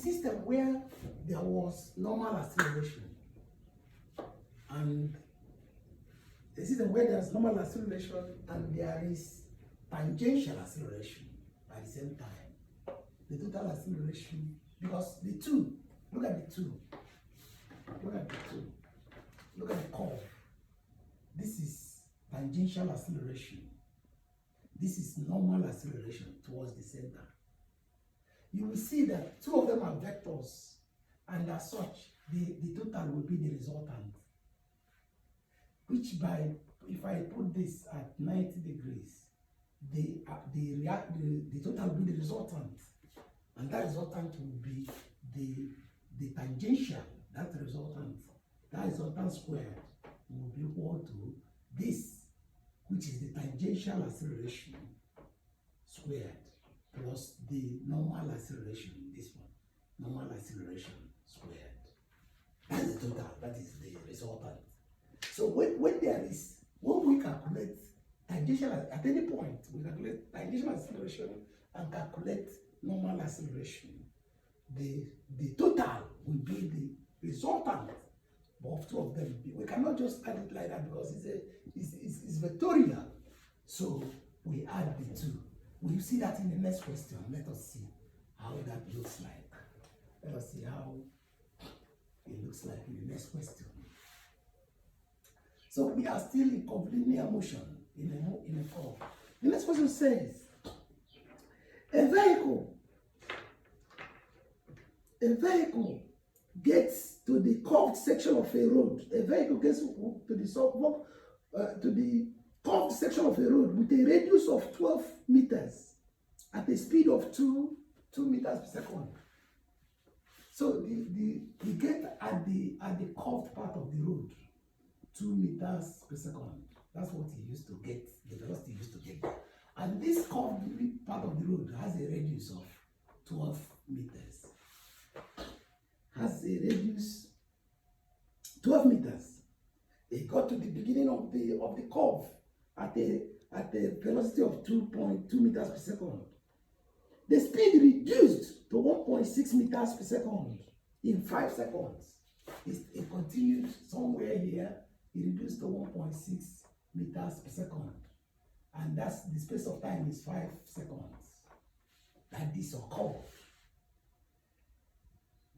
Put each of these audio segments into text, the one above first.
System where there was normal acceleration and a system where there's normal acceleration and there is tangential acceleration at the same time. The total acceleration, because the two, look at the two, look at the two, look at the curve. This is tangential acceleration. This is normal acceleration towards the center. You will see that two of them are vectors, and as such, the total will be the resultant. Which by, if I put this at 90 degrees, the total will be the resultant. And that resultant will be the tangential, that resultant squared will be equal to this, which is the tangential acceleration squared, plus the normal acceleration, this one, normal acceleration squared. That's the total, that is the resultant. So when we calculate tangential, at any point, we calculate tangential acceleration and calculate normal acceleration, the total will be the resultant of two of them. We cannot just add it like that because it's vectorial. So we add the two. We will see that in the next question. Let us see how that looks like. Let us see how it looks like in the next question. So we are still in curvilinear motion in a curve. The next question says, a vehicle gets to the curved section of a road. A vehicle gets to the curved section of a road with a radius of 12 meters at a speed of 2 meters per second. So we get at the curved part of the road 2 meters per second. That's what he used to get, the velocity he used to get there. And this curved part of the road has a radius of 12 meters. Has a radius 12 meters. It got to the beginning of the curve at a velocity of 2.2 meters per second. The speed reduced to 1.6 meters per second in 5 seconds. It continued somewhere here. It reduced to 1.6 meters per second. And that's the space of time is 5 seconds. That this occurred.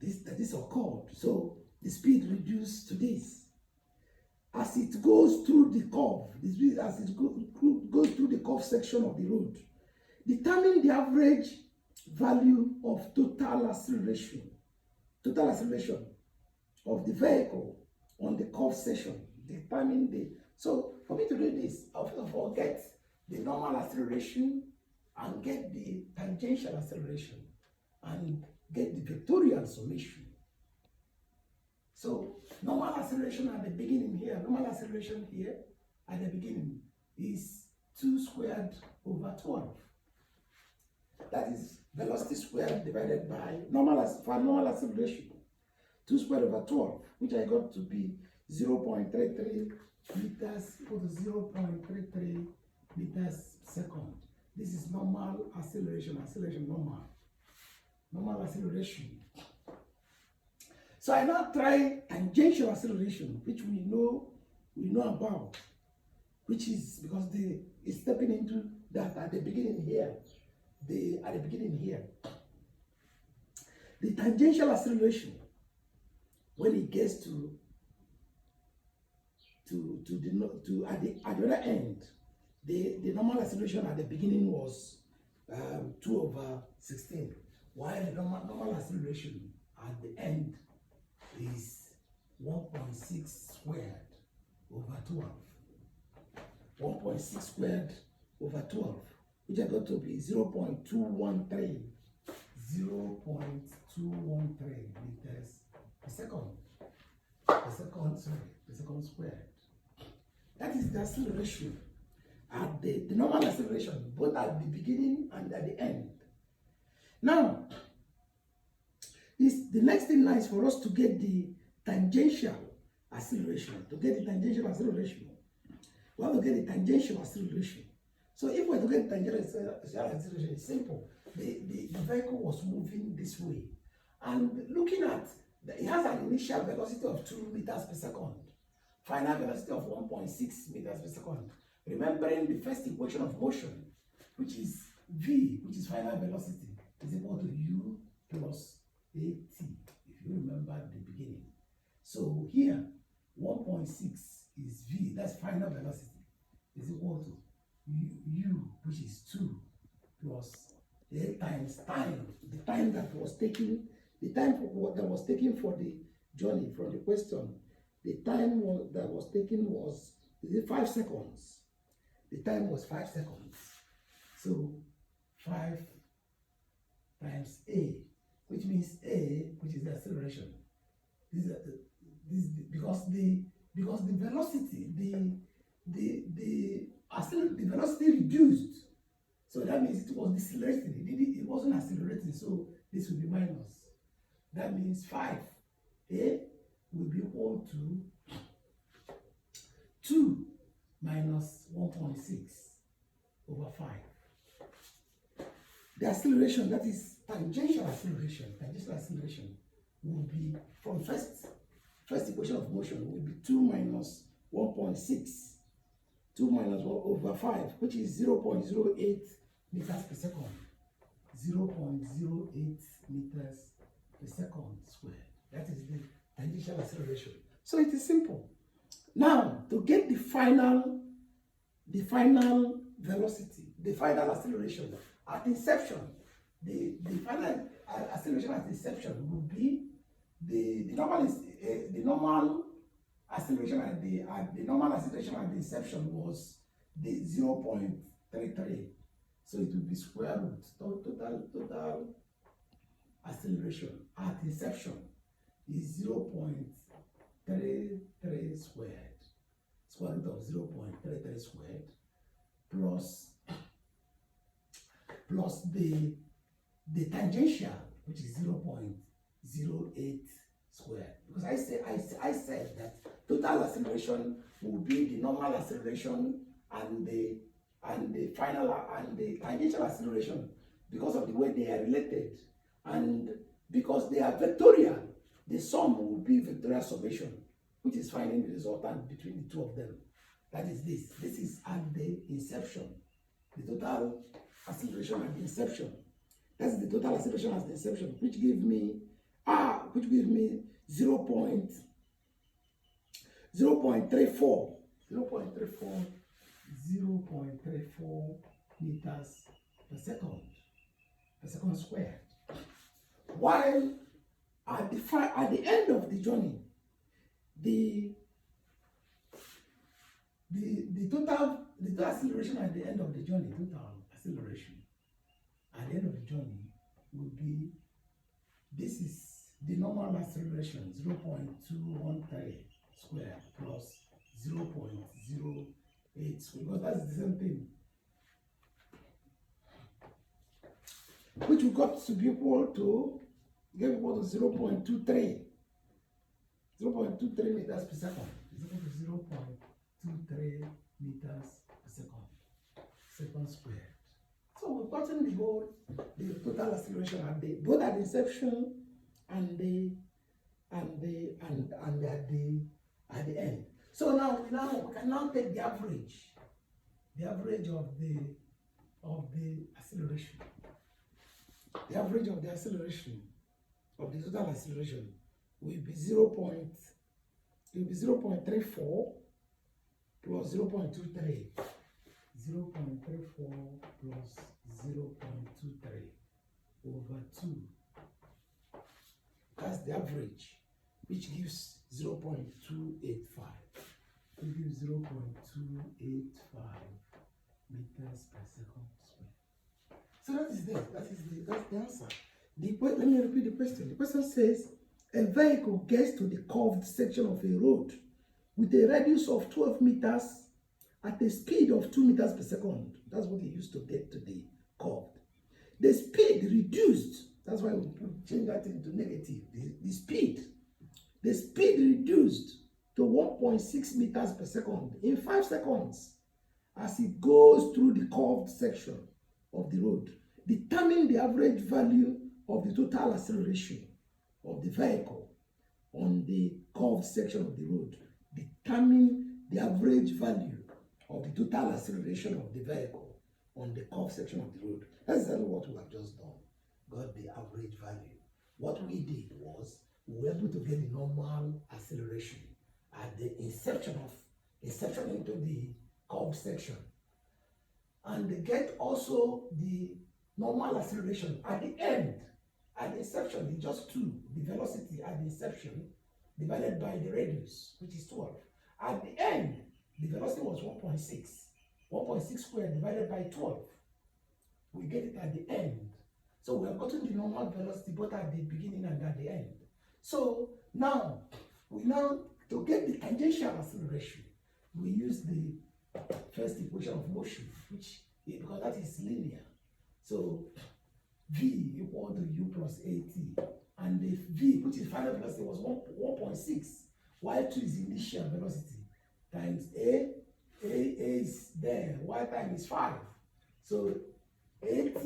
This occurred. So the speed reduced to this. As it goes through the curve, as it goes through the curve section of the road, determine the average value of total acceleration of the vehicle on the curve section. Determine so for me to do this, I'll first of all get the normal acceleration and get the tangential acceleration and get the vectorial summation. So normal acceleration at the beginning here, normal acceleration here at the beginning is 2 squared over 12. That is velocity squared divided by normal acceleration. 2 squared over 12, which I got to be 0.33 meters equal to 0.33 meters per second. This is normal acceleration, normal acceleration. So I now try tangential acceleration, which we know about, which is because it's stepping into that at the beginning here. The tangential acceleration, when it gets to at the other end, the normal acceleration at the beginning was 2/16, while the normal acceleration at the end is 1.6 squared over 12. 1.6 squared over 12, which I got to be 0.213 meters per second. Per second squared. That is the acceleration at the normal acceleration, both at the beginning and at the end. Now, the next thing now is for us to get the tangential acceleration. To get the tangential acceleration, we have to get the tangential acceleration. So if we're to get tangential acceleration, it's simple. The vehicle was moving this way, And looking at, it has an initial velocity of 2 meters per second, final velocity of 1.6 meters per second. Remembering the first equation of motion, which is v, which is final velocity, is equal to u plus at, if you remember the beginning. So here, 1.6 is v, that's final velocity, is equal to u, which is 2, plus a times time, the time that was taken, the time that was taken for the journey from the question. The time that was taken was 5 seconds. The time was 5 seconds. So 5 times a, which means a, which is the acceleration. Because the velocity, the velocity reduced. So that means it was decelerating. It wasn't accelerating. So this will be minus. That means 5. A will be equal to 2 minus 1.6 over 5. The acceleration, that is tangential acceleration, will be from first equation of motion will be 2 minus 1.6. 2 minus 1 over 5, which is 0.08 meters per second. 0.08 meters per second squared. That is the tangential acceleration. So it is simple. Now, to get the final velocity, the final acceleration at inception, the final acceleration at inception will be the normal acceleration at the normal acceleration at the inception was the 0.33. So it will be square root total acceleration at inception is 0.33 squared, square root of 0.33 squared, plus the tangential, which is 0.08 squared. Because I said that total acceleration will be the normal acceleration and the tangential acceleration, because of the way they are related, and because they are vectorial, the sum will be vectorial summation, which is finding the resultant between the two of them. That is this. This is at the inception, the total acceleration at the inception. That's the total acceleration at the inception, which gives me 0.34 meters per second squared. While at the end of the journey, the total acceleration at the end of the journey, total acceleration at the end of the journey will be, this is the normal acceleration, 0.213 squared plus 0.08 squared, because that's the same thing, which we got to be equal to 0.23 meters per second. Is equal to 0.23 meters per second squared. So we've gotten the total acceleration at both at the inception and at the end. So now we can now take the average of the acceleration. The average of the acceleration of the total acceleration will be 0.34 plus 0.23. 0.34 plus 0.23 over 2. That's the average, which gives 0.285. It gives 0.285 meters per second squared. So that's the answer. Let me repeat the question. The question says, a vehicle gets to the curved section of a road with a radius of 12 meters at a speed of 2 meters per second. That's what he used to get to the curved. The speed reduced. That's why we change that into negative. The speed reduced to 1.6 meters per second in 5 seconds as it goes through the curved section of the road. Determine the average value of the total acceleration vehicle on the curved section of the road determine the average value of the total acceleration of the vehicle on the curved section of the road. That's exactly what we have just done. Got the average value. What we did was we were able to get the normal acceleration at the inception into the curved section, and get also the normal acceleration at the end. At the inception, it's just 2, the velocity at the inception divided by the radius, which is 12. At the end, the velocity was 1.6. 1.6 squared divided by 12. We get it at the end. So we have gotten the normal velocity both at the beginning and at the end. So now, to get the tangential acceleration, we use the first equation of motion, which, because that is linear. So V equal to U plus AT, and the V, which is final velocity, was 1.6, while 2 is initial velocity, times A is there, Y time is 5. So AT,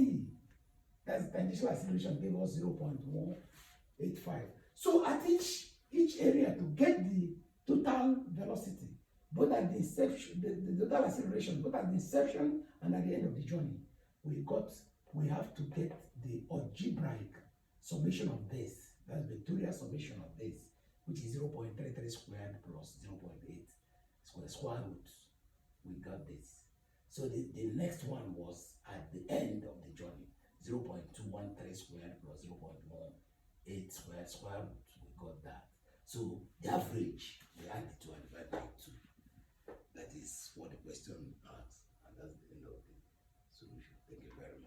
that's the tangential acceleration, gave us 0.185. So at each area, to get the total velocity, both at the inception, the total acceleration, both at the inception and at the end of the journey, we have to get the algebraic summation of this. That's Victorian summation of this, which is 0.33 squared plus 0.8 square root. We got this. So the next one was at the end of the journey, 0.213 squared plus 0.18 square root. We got that. So the average, we add the 2 and divide by 2. That is what the question asks, and that's the end of the solution. Thank you very much.